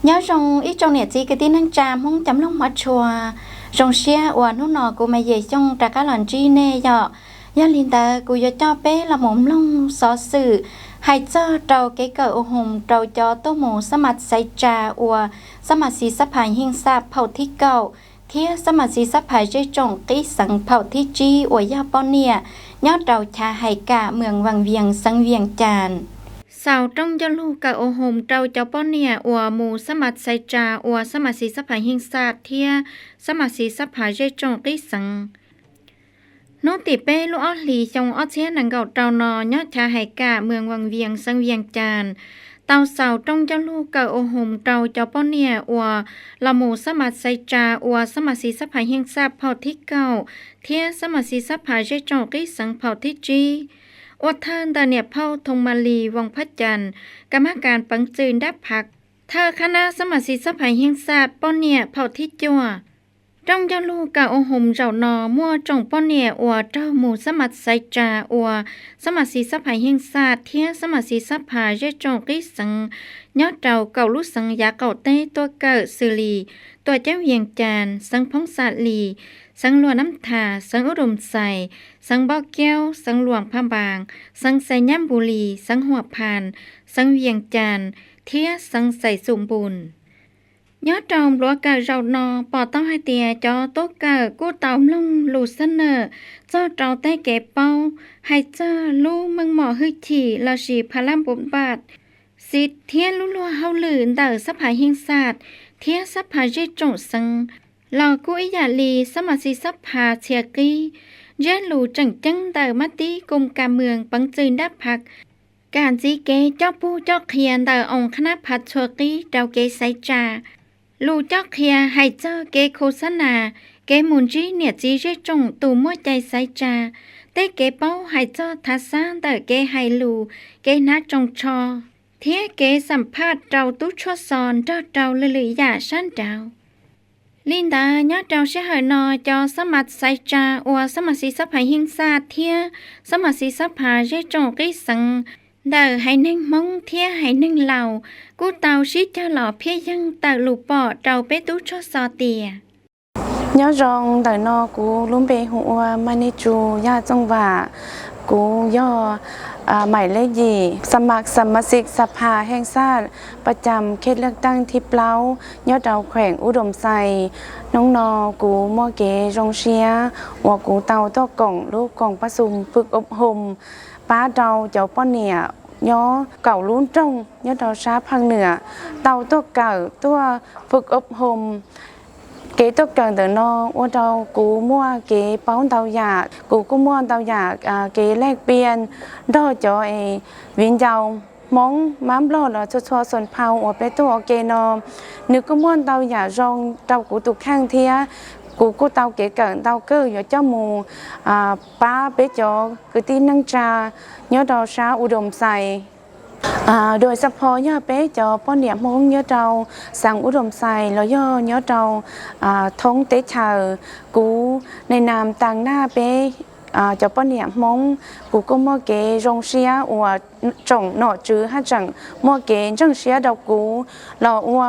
nhớ trong ít trong này chỉ cái tin năng tràm không chấm lòng mắt chùa trong xe và nó nọ của mày về trong trả cá lòn chi nè giờ giờ linh ta của giờ cho bé là mồm lông xó sử hay cho trâu cái cờ ô hồng trâu cho tô mồ sa mặt say trà và sa mặt xì sắp hành hình sạp phao thi cầu thiết sa mặt xì sắp hành dây trồng cái sẵn phao thi chi và giờ bao nia nhớ trâu trà hay cả mường vàng viềng sang viềng tràn sao trong cho lu cả ô hồng trâu cho bọn nè ủa mù sa mặt say trà ủa sa mặt xì sắp hải hình sạt thia sa mặt xì sắp hải dây trồng cái sẵn nó tỉ bê lũ ót lì trong ót xé nàng gạo trâu nò nhót trà hải cả mường vàng viềng sang viềng tràn tàu sao trong cho lu cả ô hồng trâu cho bọn nè ủa là mù sa mặt say trà ủa sa mặt xì sắp hải hình sạt phao thích cầu thia sa mặt xì sắp hải dây trồng cái sẵn phao thích chiอดท่านตาเนี่ยเผาทงมาลีวังพัดจันกรรมการปังจืนดับผักเธอคณะสมาชิกสภาแห่งชาติป้อนเนี่ยเผาที่จัวจ้องจะลูกกะโอหมเจ้านอมั่วจ่องป้อนเนี่ยอวเจ้าหมู่สมัครไซจาอวสมาชิกสภาแห่งชาติเทียสมาชิกสภาเจจงกิสังยอดเจ้าเก่าลุสังยาเก่าเต้ตัวเกิดสิลีตัวเจ้าเวียงจานสังพงศาลีสังหลวงน้ำถาสังอุดมใสสังบ่อแก้วสังหลวงพะบางสังไสย่ำบุรีสังหัวพานสังเวียงจานเทียสังใสสมบูรณ์ยอดจอมรัวเกิดเรานอปอต้องให้เตียจอโต๊ะเกิดกู้เต่าลงหลุดเสนอเจ้าเจ้าเต้เก็บเป้าให้เจ้าลู่มึงหมอฮึกฉี่เราฉีพลัมบุญบาทสิเทียนลุ่ๆเฮาหลื่นเดอสับหายหิงศาสตร์เทียสับหายเจจงสังเรากู้อิยาลีสมาชิกสับหาเชียกีเจ้าหลู่จังจังเดอมาตีกรมการเมืองปังจืนดับผักการจีเกเจ้าปูเจ้าเขียนเดอองคณะพัดชัวกีเจ้าเกไซจาลูเจ้าเขียให้เจ้าเกโฆษณาเกมุนจีเนี่ยจีเจจงตูมั่วใจไซจาเต้เกเป้าให้เจ้าทัศน์เดอเกให้ลูเกนัดจงชอเทียเกสัมภาษณ์เจ้าตุ้ชวซอนเจ้าเลยอย่าสั้นเจ้าลินดาญาเจ้าเชื่อหนอจอสมัครไซจาอวสมัครสีสับหายหิงซาเทียสมัครสีสับหาเจจงกิสังเดอให้นึ่งมงเทียให้นึ่งเหล่ากูเตาชิเจ้าหล่อเพียยังเตาลูปอเจ้าเปตุชอซอเตียnhớ rằng đời nọ cú luôn bị hụa mani chu ya trong và cú doหมายเลขยี่สมัครสมาชิกสภาแห่งชาติประจำเขตเลือกตั้งที่เปล่ายอดเราแขวงอุดมไซน้องนอกูมัวเกจงเชียหัวกูเตาตัวกล่องลูกกล่องประสุมฝึกอบรมป้าเราเจ้าป้อนเนี่ยย้อเก่าลุ้นจงยอดเราชาพังเหนือเตาตัวเก่าตัวฝึกอบรมkế tục cần từ nó ô đâu cú mua kế bóng tàu giả cú mua tàu giả kế lek biên đó cho viên giàu món mắm lo là cho xuân phao ở bênตัวkế nó nếu cú mua tàu giả rong tàu cú tụ khang thia cú tàu kế cận tàu cơ cho mù ba bé cho cứ tin năng trà nhớ đầu sáng u đầm xàiโดยเฉพาะย่อเป๊ะจอป้อนเหนียมงย่อเจ้าสั่งอุดมใส่แล้วย่อเจ้าท้องเตชากูในนามต่างหน้าเป๊ะจอป้อนเหนียมงกูก็มัวเกรงเสียอวจ่องหน่อจื้อฮัจังมัวเกจังเสียดอกกูเราอว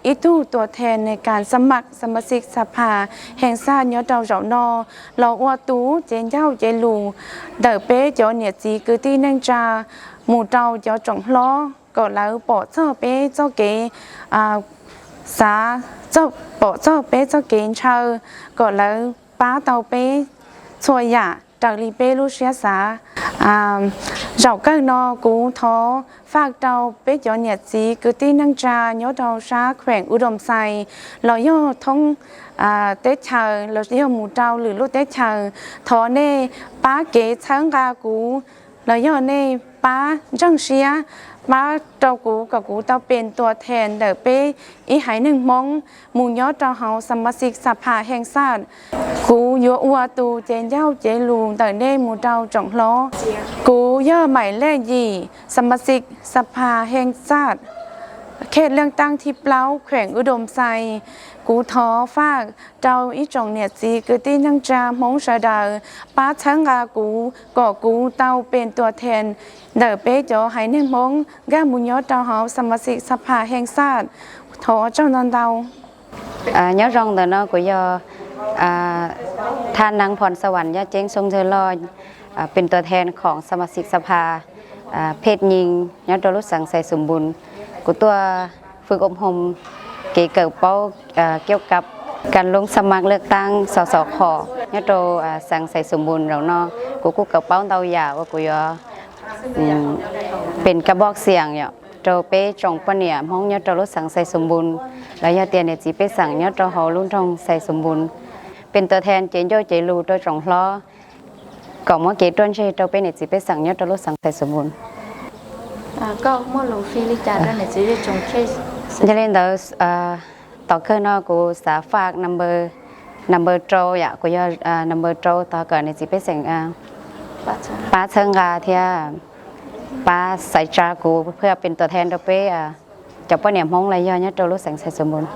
อีตู้ตัวแทนในการสมัครสมาชิกสภาแห่งชาติย่อเจ้าเจ้านอเราอวตู้เจนเจ้าเจลูเดอเป๊ะจอเนี่ยจีคือที่นั่งจาหมู่เจ้าเจ้าจงล้อก็แล้วปอเจ้าเป้เจ้าเก๋สาเจ้าปอเจ้าเป้เจ้าเก๋เชอก็แล้วป้าเตาเป้ช่วยยาจากลีเป้ลูเชียสาเจ้าก็นอกูท้อฝากเจ้าเป้จอเนี่ยจีคือที่นั่งจาย่อเจ้าชาแขวงอุดมไซเราย่อท้องเตชาเราย่อหมู่เจ้าหรือลูกเตชาท้อเน่ป้าเก๋ช้างกากูเราย่อเน่ป้าจังเชียป้าเจ้ากูกับกูเจ้าเป็นตัวแทนเดอเป้อีหายหนึ่งมองหมู่ยอดเจ้าเฮาสมาชิกสภาแห่งชาติกูยัวอัวตูเจนเย้าเจลูเดอเน่หมู่เจ้าจ่องล้อกูย่อหมายเลขยี่สมาชิกสภาแห่งชาติ เขตเลือกตั้งที่เปล่าแขวงอุดมไซกูท้อฝากเจ้าอีจงเนี่ยจีกตีนังจามงชาดาป้าชังกากูก่อกูเต้าเป็นตัวแทนเดอเป้จอให้เน่งมงก้ามุญยอดเจ้าหอสมาชิกสภาแห่งชาติท้อเจ้านอนเดาnhớ rằng là nó của doท่านนางพรสวรรค์ยะเจ้งทรงเธอลอยเป็นตัวแทนของสมาชิกสภาเพศหญิงยอดรู้สังใส่สมบูรณ์กูตัวฝึกอบรมเกี่ยวกับการลงสมัครเลือกตั้งสสขยอดสังใส่สมบูรณ์เราเนาะกูเกี่ยวเป้าเตาหยาว่ากูยอเป็นกระบอกเสียงเนี่ยโจเป้จงปะเนี่ยห้องยอดรู้สังใส่สมบูรณ์แล้วยาเตียนเนี่ยจีเป้สั่งยอดหอรุ่นทองใส่สมบูรณ์เป็นตัวแทนเจนโยเจลูตัวจงล้อก่อนเมื่อกี้ต้นเชยเราเป็นเนี่ยจีเป้สั่งยอดรู้สังใส่สมบูรณ์ก็เมื่อลงฟิลิจาร์เนี่ยจีจงเคสจะเล่นต่อเครื่องนอกกูสาฝากnumber โจอยากกูยอnumber โจต่อเกิดเนี่ยจีเป้สั่งป้าเชิงกาเทียป้าใส่จากูเพื่อเป็นตัวแทนเราเป้จับป้าเนี่ยห้องไรย่อยเนี่ยเรารู้สังใส่สมบูรณ์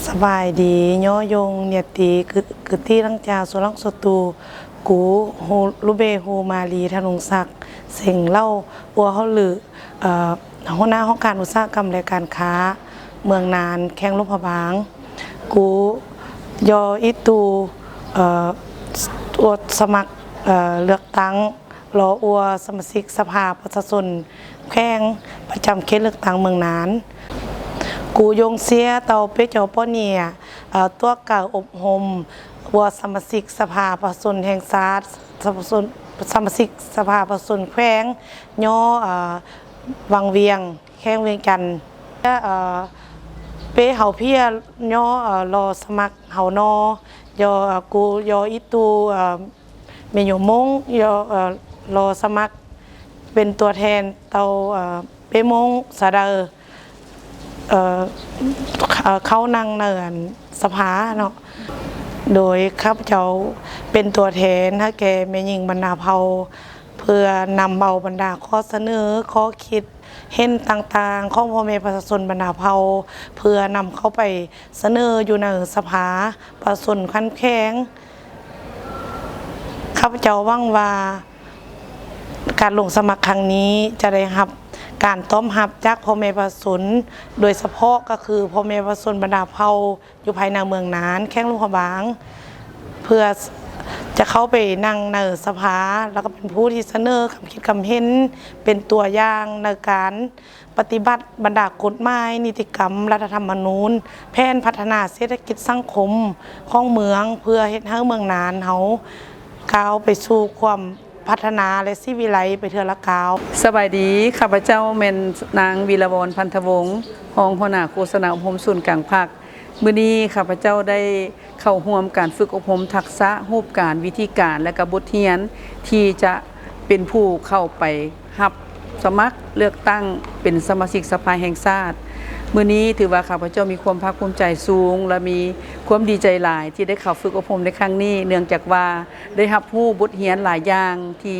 สบายดีย่อยงเนี่ยตีคือที่ลังจาสุรังสตูกูโฮลูเบโฮมาลีธนงศักดิ์เสียงเล่าปัวเขาหรือหัวหน้าห้องการอุตสาหกรรมและการค้าเมืองนานแข้งลุพบางกูยออิตูตัวสมัครเลือกตั้งรออัวสมาชิกสภาประชาชนแข้งประจำเขตเลือกตั้งเมืองนานกูยงเสียเตาเปเจ้าป้อเนี่ยตัวเก่าอบรมวัวสมาชิกสภาประชาชนแห่งชาติสมาชิกสภาประชาชนแขวงย่อวังเวียงแข้งเวียงจันทร์เป้เฮาเพียย่อรอสมัครเฮานอยอกูยออิตูเมยมงยอรอสมัครเป็นตัวแทนเตาเป้มงสะเดอเข้านั่งเนินสภาเนาะโดยข้าพเจ้าเป็นตัวแทนถ้าแกแม่หญิงบรรดาเผาเพื่อนำเบาบรรดาข้อเสนอข้อคิดเห็นต่างๆของพ่อแม่ประชาชนบรรดาเผาเพื่อนำเข้าไปเสนออยู่ในสภาประชาชนขั้นแข็งข้าพเจ้าหวังว่าการลงสมัครครั้งนี้จะได้รับการต้อมรับจากพ่อแม่ประชาชนโดยเฉพาะก็คือพ่อแม่ประชาชนบรรดาเผ่าอยู่ภายในเมืองนานแข้งลุงขบางเพื่อจะเข้าไปนั่งในสภาแล้วก็เป็นผู้ที่เสนอคำคิดคำเห็นเป็นตัวอย่างในการปฏิบัติบรรดากฎหมายนิติกรรมรัฐธรรมนูญแผนพัฒนาเศรษฐกิจสังคมของเมืองเพื่อเฮ็ดให้เมืองนานเขาก้าวไปสู่ความพัฒนาและสิวิไลไปเทือละกาวสบายดีข้าพเจ้าเมนนางวีรวรรณพันธวงศ์รองหัวหน้าโฆษณาอบรมศูนย์กลางภาคมื้อนี้ข้าพเจ้าได้เข้าร่วมการฝึกอบรมทักษะรูปการวิธีการและกระบวนการที่จะเป็นผู้เข้าไปรับสมัครเลือกตั้งเป็นสมาชิกสภาแห่งชาติมื้อนี้ถือว่าข้าพเจ้ามีความภาคภูมิใจสูงและมีความดีใจหลายที่ได้เข้าฝึกอบรมในครั้งนี้เนื่องจากว่าได้รับรู้บทเรียนหลายอย่างที่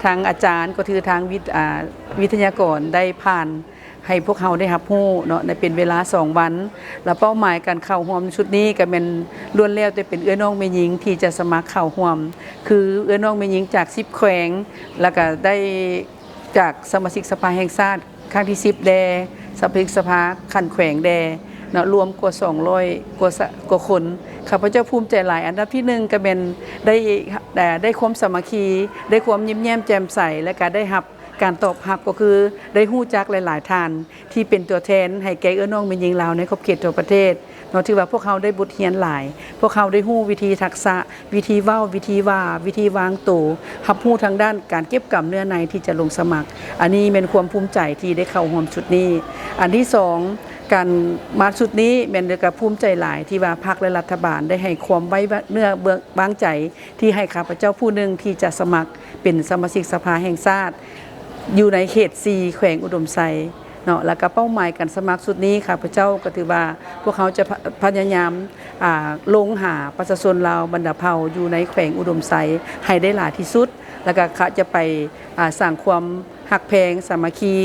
ทางอาจารย์ก็คือทางวิทยากรได้ผ่านให้พวกเขาได้รับรู้เนาะในเป็นเวลา2วันและเป้าหมายการเข้าร่วมชุดนี้ก็เป็นล้วนแล้วแต่เป็นเอื้อน้องแม่หญิงที่จะสมัครเข้าร่วมคือเอื้อน้องแม่หญิงจาก10แขวงแล้วก็ได้จากสมาชิกสภาแห่งชาติครั้งที่10แดสมาชิกสภาขันแขวงแดเนาะรวมกว่า200กว่าคนข้าพเจ้าภูมิใจหลายอันดับที่1ก็เป็นได้ความสามัคคีได้ความยิ้มแย้มแจ่มใสและก็ได้รับการตอบรับก็คือได้ฮู้จักหลายๆท่านที่เป็นตัวแทนให้แก่เอื้อน้องแม่หญิงลาวในขอบเขตทั่วประเทศเนาะถือว่าพวกเขาได้บทเรียนหลายพวกเขาได้ฮู้วิธีทักษะวิธีเว้าวิธีว่าวิธีวางตัวรับรู้ทางด้านการเก็บกำเนื้อในที่จะลงสมัครอันนี้เป็นความภูมิใจที่ได้เข้าร่วมชุดนี้อันที่2การมาชุดนี้แม่นก็ภูมิใจหลายที่ว่าพรรคและรัฐบาลได้ให้ความไว้เนื้อวางใจที่ให้ข้าพเจ้าผู้หนึ่งที่จะสมัครเป็นสมาชิกสภาแห่งชาติอยู่ในเขต4แขวงอุดมไซเนาะแล้วก็เป้าหมายการสมัครสุดนี้ข้าพเจ้าก็ถือว่าพวกเขาจะพยายามลงหาประชาชนลาวบรรดาเผ่าอยู่ในแขวงอุดมไซให้ได้หลายที่สุดแล้วก็จะไปสร้างความห หักแพงสามัคคี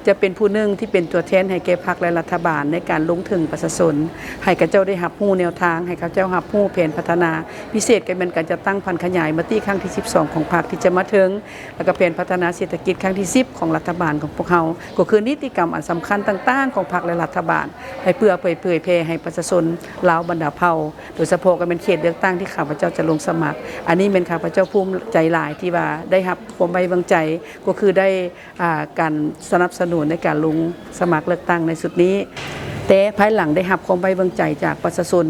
จะเป็นผู้หนึ่งที่เป็นตัวแทนให้แก่พรรคและรัฐบาลในการลงถึงประชาชนให้กับเจ้าได้รับรู้แนวทางให้กับเจ้ารับรู้แผนพัฒนาพิเศษก็เป็นการจะตั้งพันขยายมติครั้งที่12ของพรรคที่จะมาถึงแล้วก็แผนพัฒนาเศรษฐกิจครั้งที่10ของรัฐบาลของพวกเขาก็คือนิติกรรมอันสำคัญต่างๆของพรรคและรัฐบาลให้เพื่อเผยแพร่ให้ประชาชนลาวบรรดาเผ่าโดยเฉพาะก็เป็นเขตเลือกตั้งที่ข้าพเจ้าจะลงสมัครอันนี้เป็นข้าพเจ้าภูมิใจหลายที่ว่าได้รับความไว้วางใจก็คือได้การสนับสนุนในการลงสมัครเลือกตั้งในสุดนี้แต่ภายหลังได้รับความไว้วางใจจากประชาชน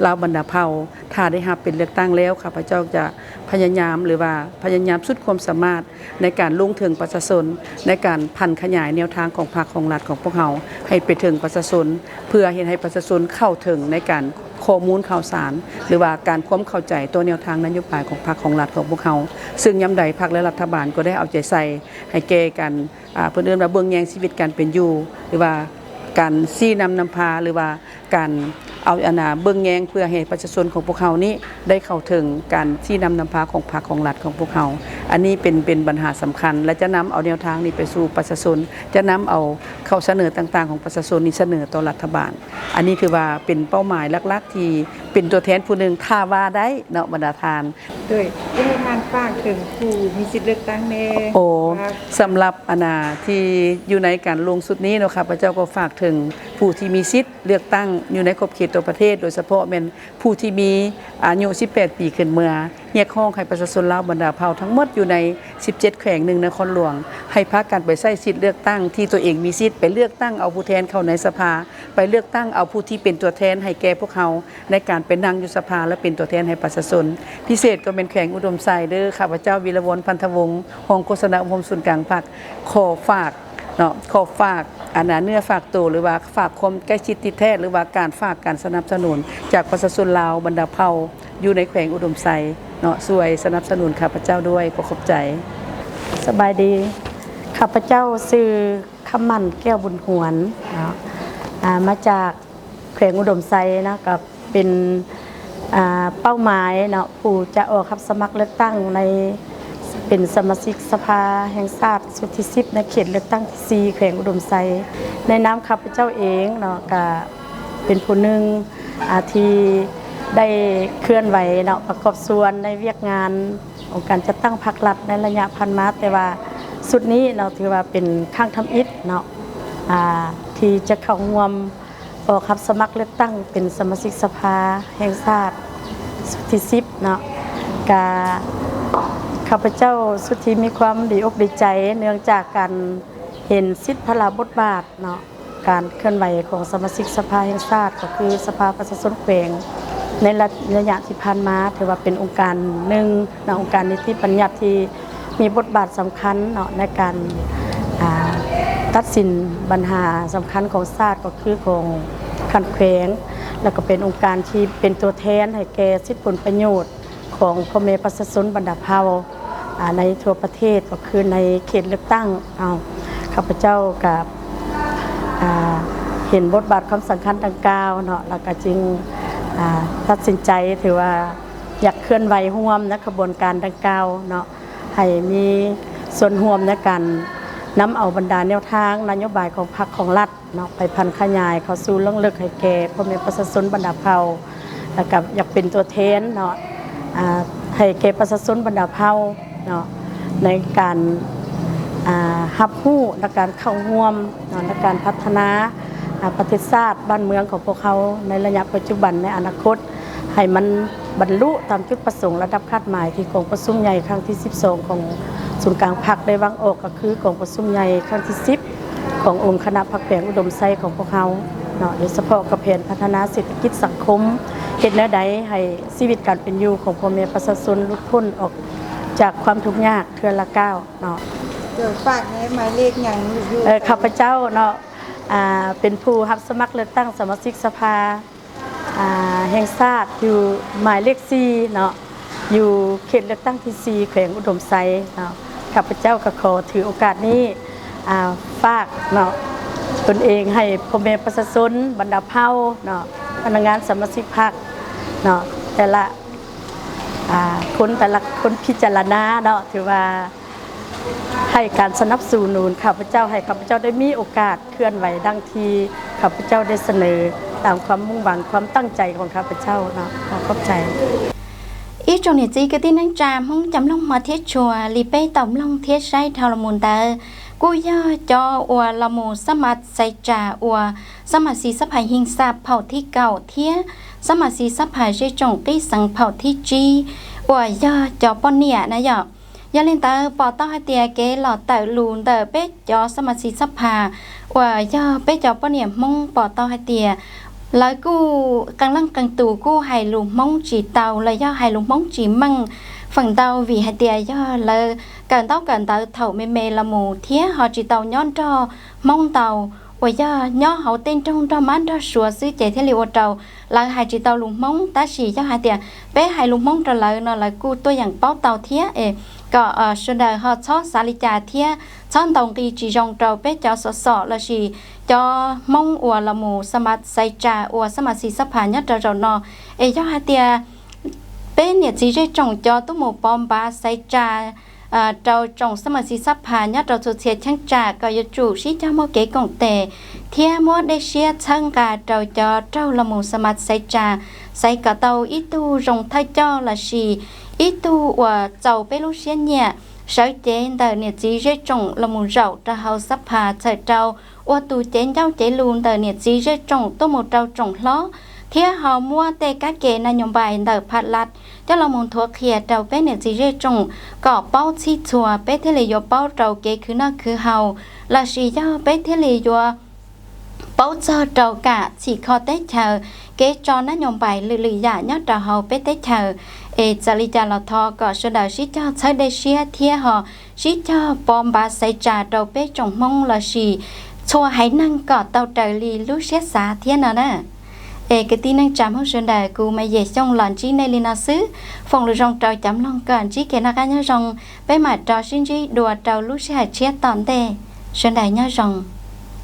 ลาวบรรดาเผ่าถ้าได้รับเป็นเลือกตั้งแล้วข้าพเจ้าจะพยายามหรือว่าพยายามสุดความสามารถในการลงถึงประชาชนในการพันขยายแนวทางของพรรคของรัฐของพวกเราให้ไปถึงประชาชนเพื่อเห็นให้ประชาชนเข้าถึงในการข้อมูลข่าวสารหรือว่าการความเข้าใจตัวแนวทางนโยบายของพรรคของรัฐของพวกเขาซึ่งย้ำใดพรรคและรัฐบาลก็ได้เอาใจใส่ให้แก่กันเพื่อนเอื้นว่าเบื้องแยงชีวิตการเป็นอยู่หรือว่าการซี่นำพาหรือว่าการเอาเบื้องแยงเพื่อให้ประชาชนของพวกเขานี้ได้เข้าถึงการซี่นำพาของพรรคของรัฐของพวกเขาอันนี้เป็นปัญหาสำคัญและจะนำเอาแนวทางนี้ไปสู่ประชาชนจะนำเอาข้อเสนอต่างๆของประชาชนนี้เสนอต่อรัฐบาลอันนี้คือว่าเป็นเป้าหมายหลักๆที่เป็นตัวแทนผู้หนึ่งถ้าว่าได้เนาะบรรดาทานด้วยที่ทานฝากถึงผู้มีสิทธิ์เลือกตั้งแน่สำหรับที่อยู่ในการลงสุดนี้เนาะค่ะพระเจ้าก็ฝากถึงผู้ที่มีสิทธิ์เลือกตั้งอยู่ในขอบเขตตัวประเทศโดยเฉพาะเป็นผู้ที่มีอายุ18 ปีขึ้นเมื่อเรียกร้องให้ประชาชนลาวบรรดาเผ่าทั้งหมดอยู่ใน17แขวงหนึ่งนครหลวงให้พากันไปใช้สิทธิ์เลือกตั้งที่ตัวเองมีสิทธิ์ไปเลือกตั้งเอาผู้แทนเข้าในสภาไปเลือกตั้งเอาผู้ที่เป็นตัวแทนให้แก่พวกเขาในการเป็นนั่งอยู่สภาและเป็นตัวแทนให้ประชาชนพิเศษก็เป็นแขวงอุดมไซเด้อข้าพเจ้าวีรวรรณพันธวงศ์รองโฆษณาอุปศูนย์กลางพรรคขอฝากเนื้อฝากตัวหรือว่าฝากความใกล้ชิดติดแท้หรือว่าการฝากการสนับสนุนจากประชาชนลาวบรรดาเผ่าอยู่ในแขวงอุดมไซเนาะช่วยสนับสนุนข้าพเจ้าด้วยขอบใจสบายดีข้าพเจ้าชื่อคำมั่นแก้วบุญหวนเนาะมาจากแขวงอุดมไซนะกับเป็นเป้าหมายเนาะผู้จะออกรับสมัครเลือกตั้งในเป็นสมาชิกสภาแห่งชาติสุดที่10ในเขตเลือกตั้งที่4แขวงอุดมไซในนามข้าพเจ้าเองเนาะก็เป็นผู้หนึ่งที่ได้เคลื่อนไหวเนาะประกอบส่วนในเวียกงานของการจัดตั้งพรรครัฐในระยะพันมาแต่ว่าสุดนี้เราถือว่าเป็นข้างทำอิฐเนาะที่จะเข้าร่วมออกรับสมัครเลือกตั้งเป็นสมาชิกสภาแห่งชาติสุดที่10เนาะกาข้าพเจ้าสุดที่มีความดีอกดีใจเนื่องจากการเห็นสิทธิพลาบทบาทเนาะการเคลื่อนไหวของสมาชิกสภาแห่งชาติก็คือสภาประชาชนแขวงในระยะที่ผ่านมาถือว่าเป็นองค์การหนึ่งในองค์การนิติบัญญัติที่มีบทบาทสำคัญเนาะในการตัดสินปัญหาสำคัญของชาติก็คือของขันแขวงแล้วก็เป็นองค์การที่เป็นตัวแทนให้แก่สิทธิผลประโยชน์ของพ่อแม่ประชาชนบรรดาเผ่าในทั่วประเทศก็คือในเขตเลือกตั้งข้าพเจ้ากับเห็นบทบาทความสำคัญดังกล่าวเนาะแล้วก็จึงตัดสินใจถือว่าอยากเคลื่อนไหวร่วมในขบวนการดังกล่าวเนาะให้มีส่วนร่วมในการนำเอาบรรดาแนวทางนโยบายของพรรคของรัฐเนาะไปพันขยายเข้าสู่เรื่องลึกให้แก่พ่อแม่ประชาชนบรรดาเผ่าแล้วก็อยากเป็นตัวแทนเนาะให้แก่ประชาชนบรรดาเผ่าเนาะในการรับรู้ในการเข้าร่วมในการพัฒนาประเทศชาติบ้านเมืองของพวกเขาในระยะปัจจุบันในอนาคตให้มันบรรลุตามจุดประสงค์ระดับคาดหมายที่กองประชุมใหญ่ครั้งที่12ของศูนย์กลางพรรคได้วางออกก็คือกองประชุมใหญ่ครั้งที่10ขององค์คณะพรรคแขวงอุดมไซของพวกเขาเนาะโดยเฉพาะกับแผนพัฒนาเศรษฐกิจสังคมเฮ็ดแนวใดให้ชีวิตการเป็นอยู่ของพ่อแม่ประชาชนหลุดพ้นออกจากความทุกข์ยากเทื่อละก้าวเนาะเดี๋ยวฝากให้หมายเลขอย่างอยู่ข้าพเจ้าเนาะเป็นผู้รับสมัครเลือกตั้งสมาชิกสภาแห่งชาติอยู่หมายเลข4เนาะอยู่เขตเลือกตั้งที่4แขวงอุดมไซเนาะข้าพเจ้าก็ขอถือโอกาสนี้ฝากเนาะตนเองให้พ่อแม่ประชาชนบรรดาเผ่าเนาะพนักงานสมาชิกพรรคเนาะแต่ละคนพิจารณาเนาะถือว่า ให้การสนับสนุนข้าพเจ้าให้ข้าพเจ้าได้มีโอกาสเคลื่อนไหวดังที่ข้าพเจ้าได้เสนอตามความมุ่งหวังความตั้งใจของข้าพเจ้าเนาะขอขอบใจ ít trong nhiệt gì cái tin năng tràm không chấm long mà thiết chùa li bê tổng long thiết say thao là mồn tờ cô do cho ua là mồn sa mặt say trà ua sa mặt xì sắp hài hình sạp phao thi cầu thiết sa mặt xì sắp hài dây trồng cây sằng phao thi chi ua do cho bọn nịa nè dọ do lên tờ bỏ tao hai tia kế lọ tờ lùn tờ bê cho sa mặt xì sắp hà ua do bê cho bọn nịa mong bỏ tao hai tia lời cô càng lăng càng tù cô hài lùm mong chỉ tàu là do hài lùm mong chỉ măng phần tàu vì hai tia do là càng tàu thầu mê mê là mù thía họ chỉ tàu nhón cho mong tàu và do nhó hậu tên trong cho mán cho sủa xứ chạy theo liều trầu là hai chỉ tàu lùm mong ta chỉ cho hai tia bé hài lùm mong trở lại nó là cô tôi dạng báo tàu thía có ở sơn đời họ chó xả lý trà thía chọn tàu kỳ chỉ dòng trầu bé cho sọ là gì cho mong ủa là mù sa mặt say trà ủa sa mặt xì sắp hà nhất rồi nó cho hai tia bé nhiệt gì dây trồng cho tôi một bom ba say trà trâu trồng sa mặt xì sắp hà nhất rồi thuộc thiệt chẳng trà có yêu chủ sĩ cho một cái cổng tệ thia mua để xia chân cả trâu cho trâu là mù sa mặt say trà say cả tàu ít tu rồng thay cho là gì ít tu ủa trâu bé lúc xia nhẹ sở chế tờ nhiệt gì dây trồng là mù rậu ra hậu sắp hà thời trâu ô tù chén nhau chế luôn tờ nhiệt gì dây trồng tô một trâu trồng ló thía họ mua tê cá kê na nhom bài tờ phạt lạt cho là một thuộc khía trâu bé nhiệt gì dây trồng có bao chi chùa bé thế lì do bao trâu kê cứ nó cứ hầu là gì cho bé thế lì do bao cho trâu cả chỉ kho tết chờ kế cho nó nhom bài lì lì giả nhớ trâu hầu bé tết chờ trả lý trả là thọ có số đạo sĩ cho chơi đây xia thía họ sĩ cho bom ba xây trà trâu bé trồng mong là gì chùa hãy năng có tàu trời lì lúc xét xả thiên nào nè cái tin năng chạm hông sơn đại cụ mày về trong lòn chí này linh xứ phòng được rong trâu chấm long cẩn chí kẻ nào cá nhớ rong bé mà trò xin chí đùa trâu lúc xét chết tòn tê sơn đại nhớ rong